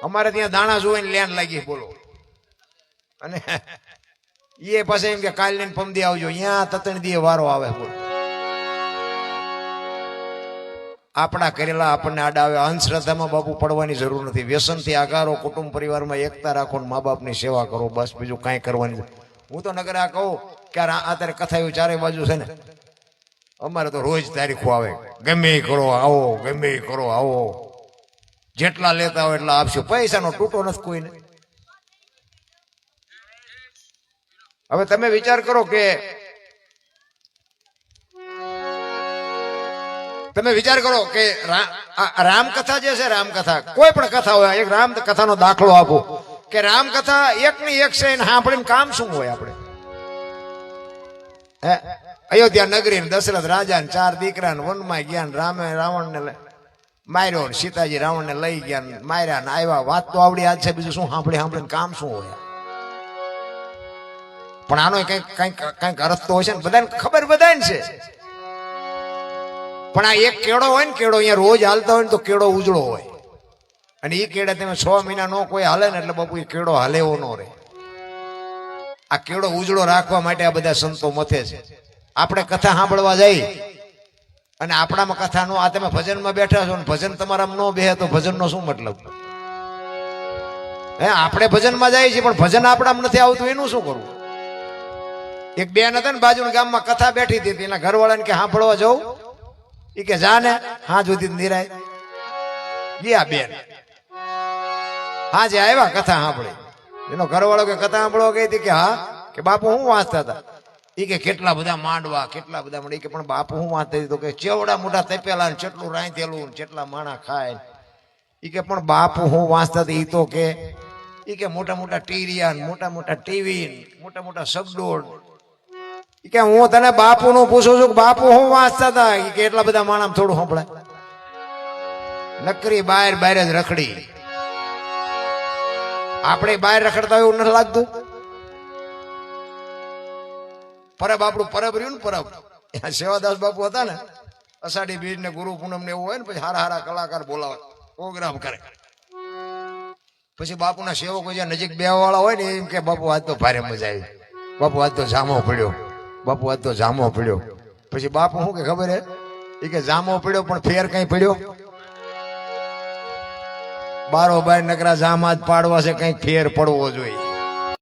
અમારે ત્યાં દાણા જોઈને લેન લાગી બોલો. અને એ પાસે એમ કે કાલ ને પમદી આવજો, અહીંયા તતણ દીએ વારો આવે બોલો. આપણા કરેલા આપણને આડા આવે. અંધશ્રદ્ધામાં બાપુ પડવાની જરૂર નથી. વ્યસનથી આગારો, કુટુંબ પરિવારમાં એકતા રાખો, મા બાપની સેવા કરો, બસ બીજું કાંઈ કરવાની. હું તો નગર આ કહું કે અત્યારે કથા ચારે બાજુ છે ને, અમારે તો રોજ તારીખો આવે, ગમે એ કરો આવો, ગમે એ કરો આવો, જેટલા લેતા હોય એટલા આપશો, પૈસાનો તૂટો નથી કોઈને. હવે તમે વિચાર કરો કે રામકથા જે છે, રામકથા કોઈ પણ કથા હોય, એક રામ કથાનો દાખલો આપો કે રામકથા એક ની એક છે, સાંભળીને કામ શું હોય? આપણે અયોધ્યા નગરી દશરથ રાજા ને 4 દીકરા વનમાં ગયા, રામે રાવણ ને માર્યો, સીતાજી રાવણ ને લઈ ગયા, માર્યા ને આવ્યા. વાત તો આવડી આજ છે, બીજું શું સાંભળીને કામ શું હોય? પણ આનો કઈક અર્થ તો હોય છે ને, બધાને ખબર બધાને છે. પણ આ એક કેળો હોય ને, કેળો અહીંયા રોજ હાલતા હોય ને તો કેળો ઉજળો હોય, અને એ કેળા તમે 6 મહિના નો કોઈ હાલે ને એટલે બાપુ એ કેળો હાલે એવો નો રહે. આ કેળો ઉજળો રાખવા માટે આ બધા સંતો મથે છે. આપણે કથા સાંભળવા જઈ અને આપણામાં કથા નો, આ તમે ભજનમાં બેઠા છો ને ભજન તમારામાં નો બેહે તો ભજન નો શું મતલબ? આપણે ભજનમાં જઈએ છીએ પણ ભજન આપણામાં નથી આવતું, એનું શું કરવું? એક બેન હતા ને બાજુના ગામમાં, કથા બેઠી હતી, એના ઘરવાળાને કે સાંભળવા જવું, એ કે જા ને, હા જોતી નિરાય ગયા બેન. હા જે આવ્યા કથા સાંભળી, એનો ઘરવાળો કે કથા સાંભળવા ગઈ હતી, કે હા, કે બાપુ હું વાંચતા હતા. એ કે કેટલા બધા માંડવા, કેટલા બધા માંડવા. કે પણ બાપુ હું વાંચતી હતી? તો કે ચેવડા મોટા તપેલા ને કેટલું રાંધેલું, કેટલા માણા ખાય. એ કે પણ બાપુ હું વાંચતા હતી? એ તો કે મોટા મોટા ટીરિયા, મોટા મોટા ટીવી, મોટા મોટા સગડોળ. કે હું તને બાપુ નું પૂછું છું કે બાપુ હું વાંચતા હતા? કે એટલા બધા માણસ થોડું સંભળાય? નકરી બહાર બહાર જ રખડી. આપણે બહાર રખડતા હોય એવું નથી લાગતું? પરબ, આપણું પરબ રહ્યું ને, પરબ. સેવાદાસ બાપુ હતા ને, અષાઢી બીજ ને ગુરુ પૂનમ ને એવું હોય ને, પછી હારા કલાકાર બોલાવે, પ્રોગ્રામ કરે. પછી બાપુના સેવકો જ્યાં નજીક બેવા વાળા હોય ને, એમ કે બાપુ આજ તો ભારે મજા આવી, બાપુ આજ તો જામો પડ્યો, બાપુ આજ તો જામો પડ્યો. પછી બાપુ શું કે ખબર હે? એ કે જામો પડ્યો પણ ફેર કઈ પડ્યો? બારો બાર નકરા જામ જ પાડવા છે, કઈ ફેર પડવો જોઈએ.